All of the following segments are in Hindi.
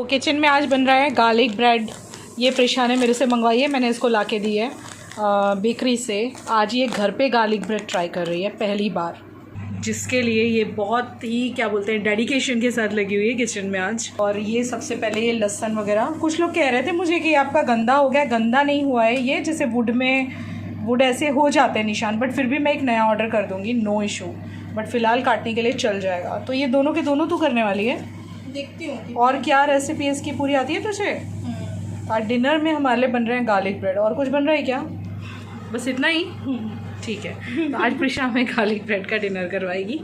तो किचन में आज बन रहा है गार्लिक ब्रेड। ये प्रिशा ने मेरे से मंगवाई है, मैंने इसको ला के दी है बेकरी से। आज ये घर पे गार्लिक ब्रेड ट्राई कर रही है पहली बार, जिसके लिए ये बहुत ही क्या बोलते हैं डेडिकेशन के साथ लगी हुई है किचन में आज। और ये सबसे पहले ये लहसुन वगैरह, कुछ लोग कह रहे थे मुझे कि आपका गंदा हो गया, गंदा नहीं हुआ है ये, जैसे वुड ऐसे हो जाते हैं निशान, बट फिर भी मैं एक नया ऑर्डर कर दूँगी, नो इशू। बट फ़िलहाल काटने के लिए चल जाएगा। तो ये दोनों के दोनों तू करने वाली है, देखती हूँ। और क्या रेसिपी इसकी पूरी आती है तुझे? आज डिनर में हमारे लिए बन रहे हैं गार्लिक ब्रेड। और कुछ बन रहा है क्या? बस इतना ही? ठीक है, तो आज प्रिशा हमें गार्लिक ब्रेड का डिनर करवाएगी।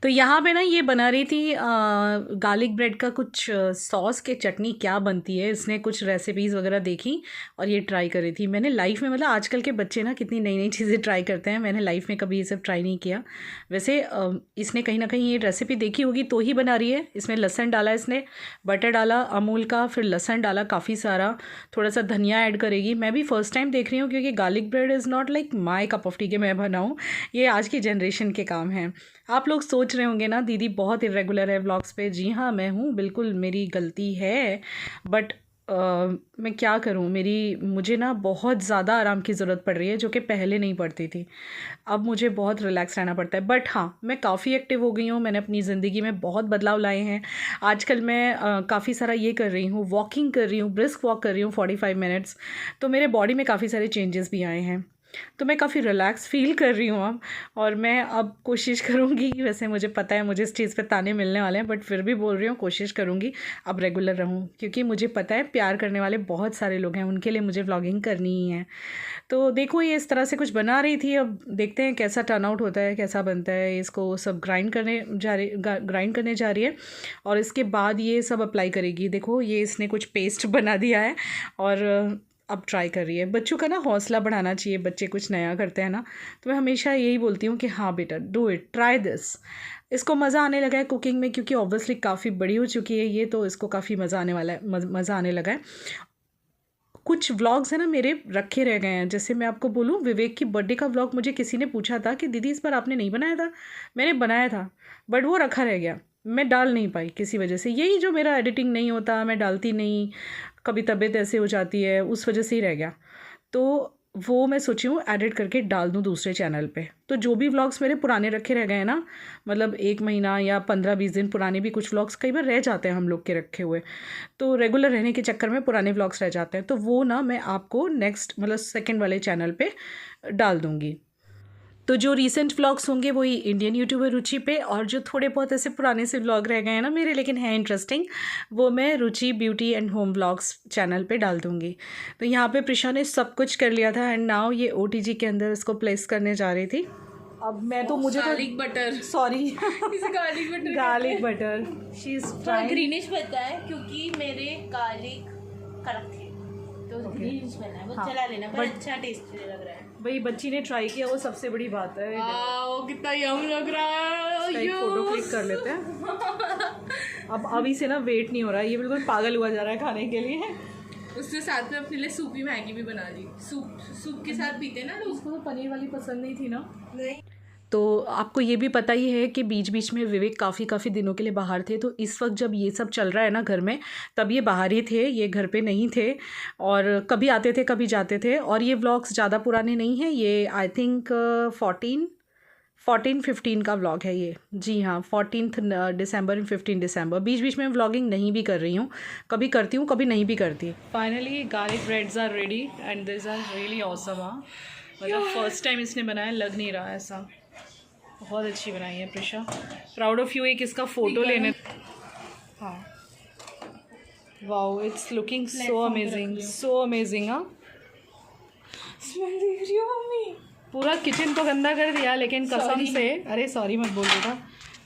तो यहाँ पे ना ये बना रही थी गार्लिक ब्रेड का कुछ सॉस के चटनी क्या बनती है, इसने कुछ रेसिपीज़ वगैरह देखी और ये ट्राई कर रही थी। मैंने लाइफ में, मतलब आजकल के बच्चे ना कितनी नई नई चीज़ें ट्राई करते हैं, मैंने लाइफ में कभी ये सब ट्राई नहीं किया। वैसे इसने कहीं ना कहीं ये रेसिपी देखी होगी तो ही बना रही है। इसमें लहसुन डाला, इसने बटर डाला अमूल का, फिर लहसुन डाला काफ़ी सारा, थोड़ा सा धनिया ऐड करेगी। मैं भी फर्स्ट टाइम देख रही हूँ क्योंकि garlic bread is not like my cup of T के मैं बनाऊँ, ये आज की जनरेशन के काम हैं। आप लोग सोच रहे होंगे ना दीदी बहुत इरेगुलर है व्लॉग्स पे। जी हाँ, मैं हूँ, बिल्कुल मेरी गलती है, बट मैं क्या करूँ, मुझे ना बहुत ज़्यादा आराम की ज़रूरत पड़ रही है, जो कि पहले नहीं पड़ती थी। अब मुझे बहुत रिलैक्स रहना पड़ता है। बट हाँ, मैं काफ़ी एक्टिव हो गई हूँ, मैंने अपनी ज़िंदगी में बहुत बदलाव लाए हैं। आजकल मैं काफ़ी सारा ये कर रही हूँ, वॉकिंग कर रही हूँ, ब्रिस्क वॉक कर रही हूँ 45 मिनट्स। तो मेरे बॉडी में काफ़ी सारे चेंजेस भी आए हैं, तो मैं काफ़ी रिलैक्स फ़ील कर रही हूँ अब। और मैं अब कोशिश करूँगी, वैसे मुझे पता है मुझे इस चीज़ पे ताने मिलने वाले हैं, बट फिर भी बोल रही हूँ कोशिश करूँगी अब रेगुलर रहूँ, क्योंकि मुझे पता है प्यार करने वाले बहुत सारे लोग हैं, उनके लिए मुझे व्लॉगिंग करनी ही है। तो देखो ये इस तरह से कुछ बना रही थी, अब देखते हैं कैसा टर्न आउट होता है, कैसा बनता है। इसको सब ग्राइंड करने जा रही है और इसके बाद ये सब अप्लाई करेगी। देखो ये इसने कुछ पेस्ट बना दिया है और अब ट्राई कर रही है। बच्चों का ना हौसला बढ़ाना चाहिए, बच्चे कुछ नया करते हैं ना, तो मैं हमेशा यही बोलती हूँ कि हाँ बेटा डू इट, ट्राई दिस। इसको मज़ा आने लगा है कुकिंग में, क्योंकि ऑब्वियसली काफ़ी बड़ी हो चुकी है ये, तो इसको काफ़ी मज़ा आने वाला है, मज़ा आने लगा है। कुछ व्लॉग्स हैं ना मेरे रखे रह गए हैं, जैसे मैं आपको बोलूँ विवेक की बर्थडे का व्लॉग मुझे किसी ने पूछा था कि दीदी इस बार आपने नहीं बनाया था। मैंने बनाया था बट वो रखा रह गया, मैं डाल नहीं पाई किसी वजह से। यही जो मेरा एडिटिंग नहीं होता, मैं डालती नहीं, कभी तबीयत ऐसे हो जाती है, उस वजह से ही रह गया। तो वो मैं सोची हूँ एडिट करके डाल दूँ दूसरे चैनल पे। तो जो भी व्लॉग्स मेरे पुराने रखे रह गए हैं ना, मतलब 1 महीना या 15-20 दिन पुराने भी कुछ व्लॉग्स कई बार रह जाते हैं हम लोग के रखे हुए, तो रेगुलर रहने के चक्कर में पुराने व्लॉग्स रह जाते हैं, तो वो ना मैं आपको नेक्स्ट मतलब सेकंड वाले चैनल पे डाल दूँगी। तो जो रीसेंट व्लॉग्स होंगे वही इंडियन यूट्यूबर रुचि पे, और जो थोड़े बहुत ऐसे पुराने से व्लॉग रह गए हैं ना मेरे लेकिन हैं इंटरेस्टिंग, वो मैं Ruchi beauty and home vlogs channel पे डाल दूँगी। तो यहाँ पे प्रिशा ने सब कुछ कर लिया था एंड नाउ ये OTG के अंदर इसको प्लेस करने जा रही थी। अब मैं तो मुझे गार्लिक बटर, सॉरी इसे garlic butter she is trying. Greenish बनता है क्योंकि मेरे गार्लिक कड़क थे, तो ग्रीनिश बना है। वो हाँ, चला लेना, पर अच्छा टेस्ट लग रहा है। भाई बच्ची ने ट्राई किया, वो सबसे बड़ी बात है। वाओ कितना यम लग रहा है। एक फोटो क्लिक कर लेते हैं। अब अभी से ना वेट नहीं हो रहा है, ये बिल्कुल पागल हुआ जा रहा है खाने के लिए। उसने साथ में अपने लिए सूपी मैगी भी बना दी। सूप के साथ पीते ना लोग। उसको तो पनीर वाली पसंद नहीं थी ना। नहीं, तो आपको ये भी पता ही है कि बीच बीच में विवेक काफ़ी दिनों के लिए बाहर थे, तो इस वक्त जब ये सब चल रहा है ना घर में, तब ये बाहर ही थे, ये घर पे नहीं थे, और कभी आते थे कभी जाते थे। और ये व्लॉग्स ज़्यादा पुराने नहीं हैं, ये आई थिंक 14-15 का व्लॉग है ये। जी हाँ, 14 दिसंबर एंड 15 दिसंबर। बीच बीच में व्लॉगिंग नहीं भी कर रही हूँ, कभी करती हूँ कभी नहीं भी करती। Finally garlic breads are ready and this are really awesome. हाँ, मतलब फर्स्ट टाइम इसने बनाया, लग नहीं रहा ऐसा। बहुत अच्छी बनाई है प्रिशा, प्राउड ऑफ यू। एक इसका फ़ोटो लेने, हाँ wow it's looking so amazing. हाँ स्मेल देख रही हो मम्मी? पूरा किचन तो गंदा कर दिया, लेकिन कसम से, अरे सॉरी मत बोल बेटा,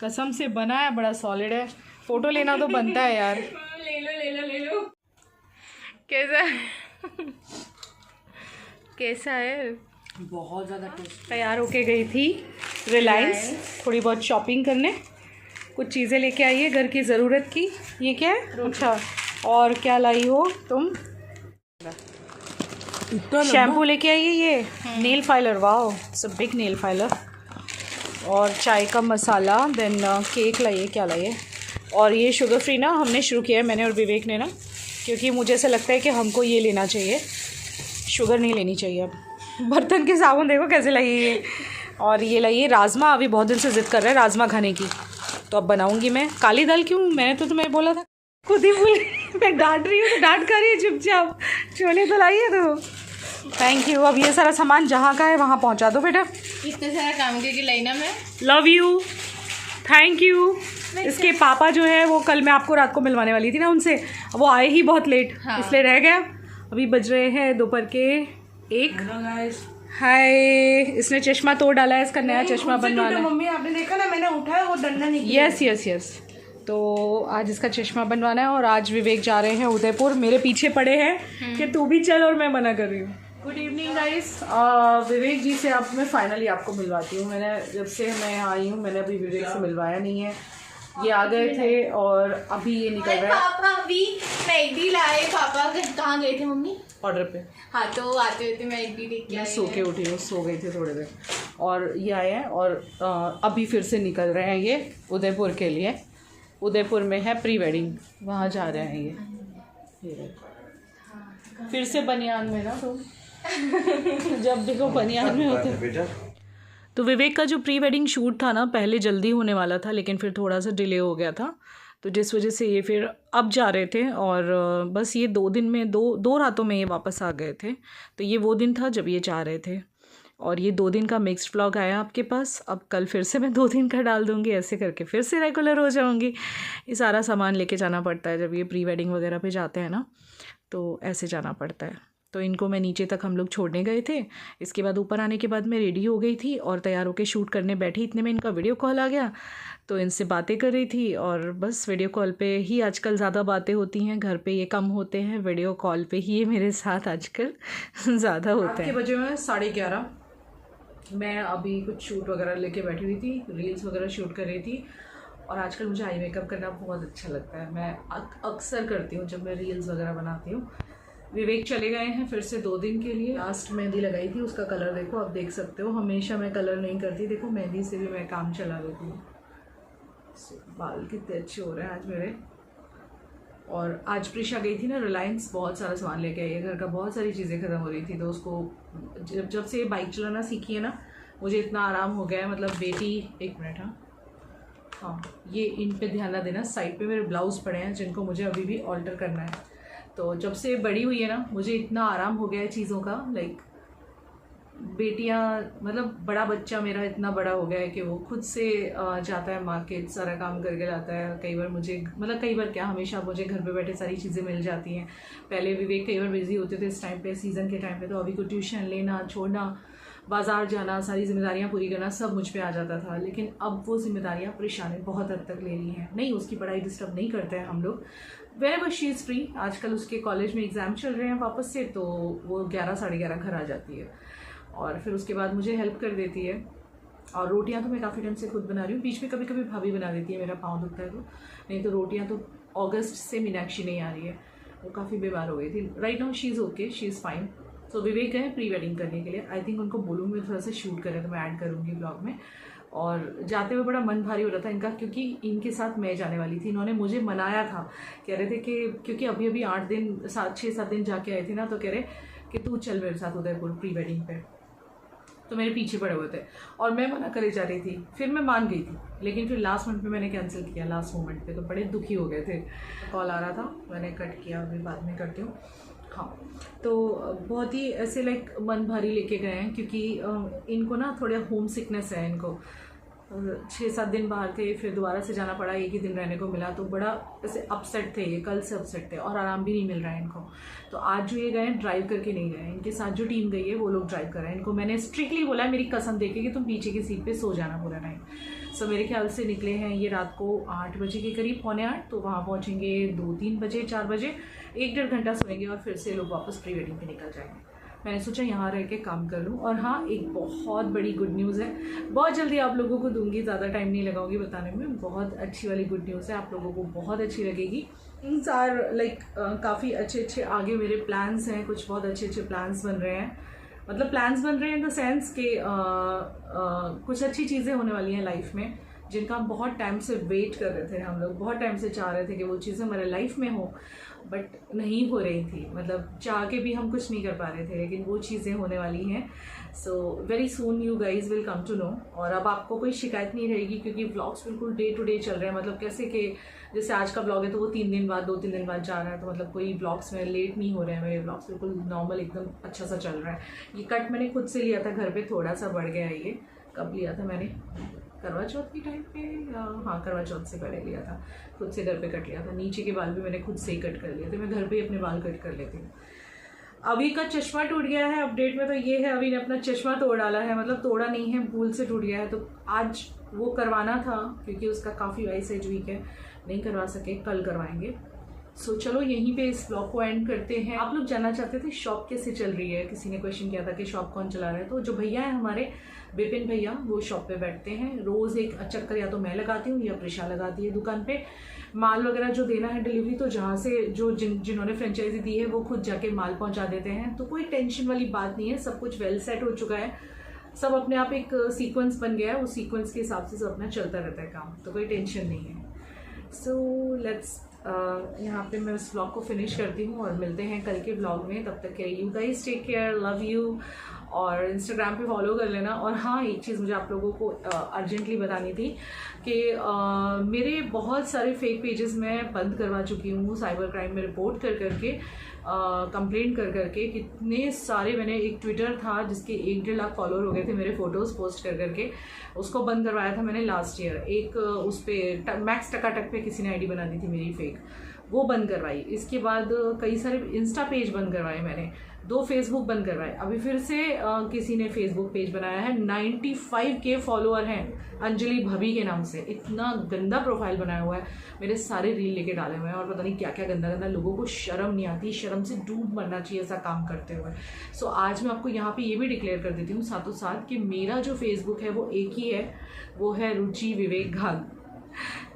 कसम से बना है, बड़ा सॉलिड है। फ़ोटो लेना तो बनता है यार। ले लो। कैसा है? बहुत ज़्यादा टेस्ट। तैयार होके गई थी रिलायंस थोड़ी बहुत शॉपिंग करने, कुछ चीज़ें लेके आई है घर की ज़रूरत की। ये क्या है? अच्छा, और क्या लाई हो तुम? शैम्पू लेके आई है, ये nail filer, wow it's a big nail filer, और चाय का मसाला, देन केक लाइए, क्या लाइए, और ये शुगर फ्री ना हमने शुरू किया है, मैंने और विवेक ने ना, क्योंकि मुझे ऐसा लगता है कि हमको ये लेना चाहिए, शुगर नहीं लेनी चाहिए। अब बर्तन के साबुन देखो कैसे लगी ये। और ये लगी राजमा, अभी बहुत दिन से ज़िद कर रहा है राजमा खाने की, तो अब बनाऊँगी मैं। काली दाल क्यों, मैंने तो तुम्हें बोला था, खुद ही भूल मैं डांट रही हूँ तो डांट कर रही है चुपचाप। छोले तो लाइए तो थैंक यू। अब ये सारा सामान जहाँ का है वहाँ पहुँचा दो बेटा। इतने सारा काम करके लाई ना मैं। Love you, thank you. इसके पापा जो है वो कल मैं आपको रात को मिलवाने वाली थी ना उनसे, वो आए ही बहुत लेट, हाँ। इसलिए रह गया। अभी बज रहे हैं दोपहर के 1। हाय, इसने चश्मा तोड़ डाला है, इसका नया चश्मा बनवाना है। मम्मी आपने देखा ना, मैंने उठाया वो डंडा निकला। Yes yes yes. तो आज इसका चश्मा बनवाना है और आज विवेक जा रहे हैं उदयपुर। मेरे पीछे पड़े हैं कि तू भी चल, और मैं मना कर रही हूँ। Good evening guys. Vivek ji से अब मैं फाइनली आपको मिलवाती हूँ। मैंने जब से मैं आई हूँ मैंने अभी विवेक से मिलवाया नहीं है। ये आ गए थे और अभी ये निकल रहे हैं। पापा अभी मैगी लाए। पापा कहाँ गए थे मम्मी? ऑर्डर पे। हाँ, तो आते हुए मैगी लेके आए। सो के उठी हूँ, सो गई थी थोड़ी देर, और ये आए हैं और अभी फिर से निकल रहे हैं ये उदयपुर के लिए। उदयपुर में है प्री वेडिंग, वहाँ जा रहे हैं ये फिर से बनियान में ना, तो जब देखो बनियान में होते। तो विवेक का जो प्री वेडिंग शूट था ना, पहले जल्दी होने वाला था लेकिन फिर थोड़ा सा डिले हो गया था, तो जिस वजह से ये फिर अब जा रहे थे। और बस ये 2 दिन में दो रातों में ये वापस आ गए थे। तो ये वो दिन था जब ये जा रहे थे, और ये 2 दिन का मिक्स्ड व्लॉग आया आपके पास। अब कल फिर से मैं 2 दिन का डाल दूँगी, ऐसे करके फिर से रेगुलर हो जाऊँगी। ये सारा सामान लेके जाना पड़ता है जब ये प्री वेडिंग वगैरह पे जाते हैं ना, तो ऐसे जाना पड़ता है। तो इनको मैं नीचे तक हम लोग छोड़ने गए थे। इसके बाद ऊपर आने के बाद मैं रेडी हो गई थी और तैयार होकर शूट करने बैठी, इतने में इनका वीडियो कॉल आ गया। तो इनसे बातें कर रही थी, और बस वीडियो कॉल पे ही आजकल ज़्यादा बातें होती हैं, घर पे ये कम होते हैं, वीडियो कॉल पे ही ये मेरे साथ आजकल ज़्यादा होते हैं। बजे में 11:30, मैं अभी कुछ शूट वगैरह लेके बैठी हुई थी, रील्स वगैरह शूट कर रही थी। और आजकल मुझे आई मेकअप करना बहुत अच्छा लगता है, मैं अक्सर करती हूँ जब मैं रील्स वगैरह बनाती हूँ। विवेक चले गए हैं फिर से 2 दिन के लिए। लास्ट मेहंदी लगाई थी, उसका कलर देखो, आप देख सकते हो। हमेशा मैं कलर नहीं करती, देखो मेहंदी से भी मैं काम चला लेती हूँ। बाल कितने अच्छे हो रहे हैं आज मेरे। और आज प्रिशा गई थी ना रिलायंस, बहुत सारा सामान लेके आई है, घर का बहुत सारी चीज़ें ख़त्म हो रही थी। तो उसको जब से बाइक चलाना सीखी है ना, मुझे इतना आराम हो गया है। मतलब बेटी, 1 मिनट, हाँ ये इन पे ध्यान ना देना, साइड पे मेरे ब्लाउज़ पड़े हैं जिनको मुझे अभी भी ऑल्टर करना है। तो जब से बड़ी हुई है ना, मुझे इतना आराम हो गया है चीज़ों का। लाइक बेटियां, मतलब बड़ा बच्चा मेरा इतना बड़ा हो गया है कि वो खुद से जाता है मार्केट, सारा काम करके लाता है। कई बार मुझे, मतलब कई बार क्या, हमेशा मुझे घर पे बैठे सारी चीज़ें मिल जाती हैं। पहले विवेक कई बार बिजी होते थे इस टाइम पे, सीज़न के टाइम पे, तो अभी को ट्यूशन लेना, छोड़ना, बाज़ार जाना, सारी जिम्मेदारियां पूरी करना सब मुझ पे आ जाता था। लेकिन अब वो जिम्मेदारियां प्रिशा ने बहुत हद तक ले ली हैं। नहीं, उसकी पढ़ाई डिस्टर्ब नहीं करते हैं हम लोग, वेरेवर शी इज़ फ्री। आजकल उसके कॉलेज में एग्ज़ाम चल रहे हैं वापस से, तो वो 11 साढ़े 11 घर आ जाती है और फिर उसके बाद मुझे हेल्प कर देती है। और रोटियां तो मैं काफ़ी टाइम से खुद बना रही हूँ, बीच में कभी कभी भाभी बना देती है, मेरा पाँव दुखता है तो। नहीं तो रोटियां तो अगस्त से मीनाक्षी नहीं आ रही है, वो काफ़ी बीमार हो गई थी। Right now she is okay, she is fine. So Vivek गए प्री वेडिंग करने के लिए। आई थिंक उनको बोलूँगी थोड़ा सा शूट करें, तो मैं ऐड करूँगी ब्लॉग में। और जाते हुए बड़ा मन भारी हो रहा था इनका, क्योंकि इनके साथ मैं जाने वाली थी। इन्होंने मुझे मनाया था, कह रहे थे कि क्योंकि अभी अभी 8 दिन 6-7 दिन जाके आए थे ना, तो कह रहे कि तू चल मेरे साथ उदयपुर प्री वेडिंग पे। तो मेरे पीछे पड़े हुए थे और मैं मना करे जा रही थी। फिर मैं मान गई थी, लेकिन फिर लास्ट मिनट पे मैंने कैंसिल किया, लास्ट मोमेंट पे। तो बड़े दुखी हो गए थे। कॉल आ रहा था, मैंने कट किया, अभी बाद में करती हूँ। हाँ, तो बहुत ही ऐसे लाइक मन भारी लेके गए हैं, क्योंकि इनको ना थोड़ा होम सिकनेस है इनको। 6-7 दिन बाहर थे, फिर दोबारा से जाना पड़ा, 1 ही दिन रहने को मिला, तो बड़ा ऐसे अपसेट थे ये, कल से अपसेट थे और आराम भी नहीं मिल रहा है इनको। तो आज जो ये गए ड्राइव करके नहीं गए, इनके साथ जो टीम गई है वो लोग ड्राइव कर रहे हैं। इनको मैंने स्ट्रिक्टली बोला है, मेरी कसम देके, कि तुम पीछे की सीट पे सो जाना पूरा टाइम। सो मेरे ख्याल से निकले हैं ये रात को 8 बजे के करीब, 7:45, तो वहाँ पहुँचेंगे 2-3 बजे, 4 बजे, 1-1.5 घंटा सोएंगे और फिर से लोग वापस प्री वेडिंग पे निकल जाएंगे। मैंने सोचा यहाँ रह के काम कर लूँ। और हाँ, एक बहुत बड़ी गुड न्यूज़ है, बहुत जल्दी आप लोगों को दूंगी, ज़्यादा टाइम नहीं लगाऊंगी बताने में। बहुत अच्छी वाली गुड न्यूज़ है, आप लोगों को बहुत अच्छी लगेगी। थिंग्स आर लाइक काफ़ी अच्छे आगे मेरे प्लान्स हैं, कुछ बहुत अच्छे प्लान्स बन रहे हैं। मतलब प्लान्स बन रहे हैं इन द सेंस कि कुछ अच्छी चीज़ें होने वाली हैं लाइफ में, जिनका हम बहुत टाइम से वेट कर रहे थे, हम लोग बहुत टाइम से चाह रहे थे कि वो चीज़ें हमारे लाइफ में हो, बट नहीं हो रही थी, मतलब चाह के भी हम कुछ नहीं कर पा रहे थे, लेकिन वो चीज़ें होने वाली हैं। So very soon you guys will come to know. और अब आपको कोई शिकायत नहीं रहेगी, क्योंकि व्लॉग्स बिल्कुल डे टू डे चल रहे हैं। मतलब कैसे कि जैसे आज का व्लॉग है तो वो 3 दिन बाद 2-3 दिन बाद जा रहा है, तो मतलब कोई व्लॉग्स में लेट नहीं हो रहे हैं, मेरे व्लॉग्स बिल्कुल नॉर्मल एकदम अच्छा सा चल रहा है। ये कट मैंने खुद से लिया था घर पे, थोड़ा सा बढ़ गया है ये। कब लिया था मैंने? करवा चौथ की टाइम पे, हाँ करवा चौथ से पहले लिया था, खुद से घर पे कट लिया था। नीचे के बाल भी मैंने खुद से ही कट कर लिए थे, मैं घर पे ही अपने बाल कट कर लेती हूँ। अभी का चश्मा टूट गया है, अपडेट में तो ये है, अभी ने अपना चश्मा तोड़ डाला है, मतलब तोड़ा नहीं है, भूल से टूट गया है। तो आज वो करवाना था, क्योंकि उसका काफ़ी वाइस एज वीक है, नहीं करवा सके, कल करवाएंगे। सो चलो यहीं पे इस ब्लॉग को एंड करते हैं। आप लोग जानना चाहते थे शॉप कैसे चल रही है, किसी ने क्वेश्चन किया था कि शॉप कौन चला रहा है। तो जो भैया है हमारे विपिन भैया, वो शॉप पे बैठते हैं। रोज़ एक चक्कर या तो मैं लगाती हूँ या प्रिशा लगाती है दुकान पे। माल वगैरह जो देना है डिलीवरी, तो जहाँ से जो जिन्होंने फ्रेंचाइजी दी है वो खुद जाके माल पहुँचा देते हैं। तो कोई टेंशन वाली बात नहीं है, सब कुछ वेल सेट हो चुका है, सब अपने आप एक सीक्वेंस बन गया है, उस सीक्वेंस के हिसाब से सब अपना चलता रहता है काम, तो कोई टेंशन नहीं है। सो लेट्स यहाँ पे मैं इस ब्लॉग को फिनिश करती हूँ और मिलते हैं कल के ब्लॉग में। तब तक के लिए you guys take care, love you, और इंस्टाग्राम पे फॉलो कर लेना। और हाँ, एक चीज़ मुझे आप लोगों को अर्जेंटली बतानी थी कि मेरे बहुत सारे फेक पेजेस मैं बंद करवा चुकी हूँ, साइबर क्राइम में रिपोर्ट कर करके, कंप्लेंट कर करके। कितने सारे, मैंने एक ट्विटर था जिसके 1-1.5 लाख फॉलोअर हो गए थे मेरे फ़ोटोज़ पोस्ट कर करके, उसको बंद करवाया था मैंने लास्ट ईयर। एक उस पर मैक्स टकाटक पे किसी ने आईडी बना दी थी मेरी फेक, वो बंद करवाई। इसके बाद कई सारे इंस्टा पेज बंद करवाए मैंने, 2 फेसबुक बंद करवाए। अभी फिर से किसी ने फेसबुक पेज बनाया है, 95K फॉलोअर हैं अंजलि भभी के नाम से। इतना गंदा प्रोफाइल बनाया हुआ है, मेरे सारे रील लेके डाले हुए हैं, और पता नहीं क्या क्या गंदा गंदा। लोगों को शर्म नहीं आती, शर्म से डूब मरना चाहिए ऐसा काम करते हुए। सो आज मैं आपको यहाँ पे ये भी डिक्लेयर कर देती हूँ साथों साथ कि मेरा जो फेसबुक है वो एक ही है, वो है रुचि विवेक घाग,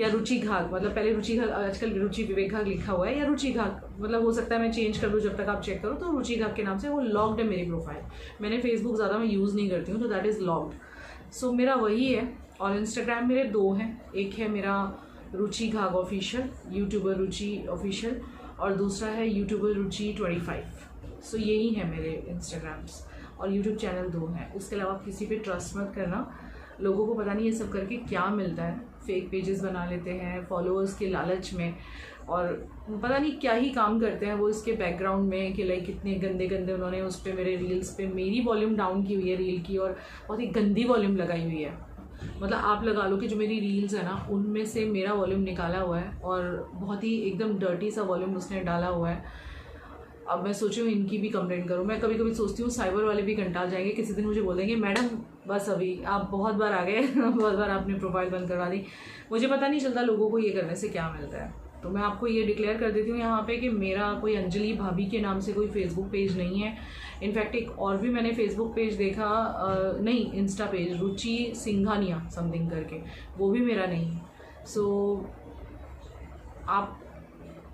या रुचि घाग, मतलब पहले रुचि घाग, आजकल रुचि विवेक घाग लिखा हुआ है, या रुचि घाग, मतलब हो सकता है मैं चेंज कर दूँ जब तक आप चेक करो। तो रुचि घाग के नाम से वो लॉक्ड है मेरी प्रोफाइल, मैंने फेसबुक ज़्यादा मैं यूज़ नहीं करती हूँ, तो दैट इज़ लॉक्ड। सो मेरा वही है। और इंस्टाग्राम मेरे 2 हैं, एक है मेरा रुचि घाग ऑफिशियल, यूट्यूबर रुचि ऑफिशियल, और दूसरा है यूट्यूबर रुचि 25। सो यही है मेरे इंस्टाग्राम्स, और यूट्यूब चैनल 2 हैं। उसके अलावा आप किसी पे ट्रस्ट मत करना, लोगों को पता नहीं ये सब करके क्या मिलता है, फेक पेजेस बना लेते हैं फॉलोअर्स के लालच में, और पता नहीं क्या ही काम करते हैं वो इसके बैकग्राउंड में, कि लाइक कितने गंदे गंदे उन्होंने उस पर मेरे रील्स पे मेरी वॉल्यूम डाउन की हुई है रील की, और बहुत ही गंदी वॉल्यूम लगाई हुई है। मतलब आप लगा लो कि जो मेरी रील्स है ना, उनमें से मेरा वॉल्यूम निकाला हुआ है, और बहुत ही एकदम डर्टी सा वॉल्यूम उसने डाला हुआ है। अब मैं सोची हूँ इनकी भी कंप्लेंट करूँ। मैं कभी कभी सोचती हूँ साइबर वाले भी कंटाल जाएंगे, किसी दिन मुझे बोल देंगे मैडम बस अभी आप बहुत बार आ गए बहुत बार आपने प्रोफाइल बंद करवा दी। मुझे पता नहीं चलता लोगों को ये करने से क्या मिलता है। तो मैं आपको ये डिक्लेयर कर देती हूँ यहाँ पे कि मेरा कोई अंजलि भाभी के नाम से कोई फेसबुक पेज नहीं है। इनफैक्ट एक और भी मैंने फेसबुक पेज देखा, नहीं इंस्टा पेज, रुचि सिंघानिया समथिंग करके, वो भी मेरा नहीं है। सो आप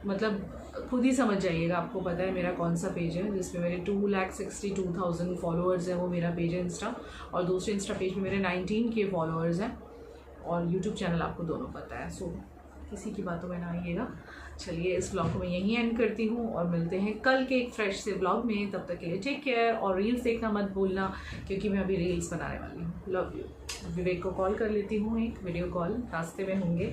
मतलब खुद ही समझ जाइएगा, आपको पता है मेरा कौन सा पेज है जिसमें मेरे 2,62,000 फॉलोअर्स हैं, वो मेरा पेज है इंस्टा, और दूसरे इंस्टा पेज में मेरे 19K फॉलोअर्स हैं, और यूट्यूब चैनल आपको दोनों पता है। सो किसी की बातों में ना आइएगा। चलिए इस ब्लॉग को मैं यहीं एंड करती हूँ, और मिलते हैं कल के एक फ्रेश से ब्लॉग में। तब तक के लिए टेक केयर, और रील्स देखना मत भूलना, क्योंकि मैं अभी रील्स बनाने वाली हूँ। Love you. विवेक को कॉल कर लेती हूँ, एक वीडियो कॉल, रास्ते में होंगे,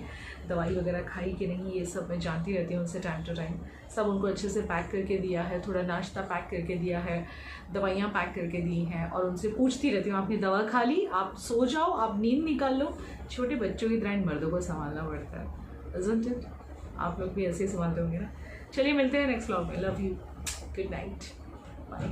दवाई वगैरह खाई कि नहीं ये सब मैं जानती रहती हूँ उनसे टाइम टू टाइम। सब उनको अच्छे से पैक करके दिया है, थोड़ा नाश्ता पैक करके दिया है, दवाइयाँ पैक करके दी हैं, और उनसे पूछती रहती हूँ आपने दवा खा ली, आप सो जाओ, आप नींद निकाल लो। छोटे बच्चों की तरह मर्दों को संभालना पड़ता है, isn't it? आप लोग भी ऐसे ही संभालते होंगे ना। चलिए मिलते हैं नेक्स्ट व्लॉग में। Love you, good night, bye.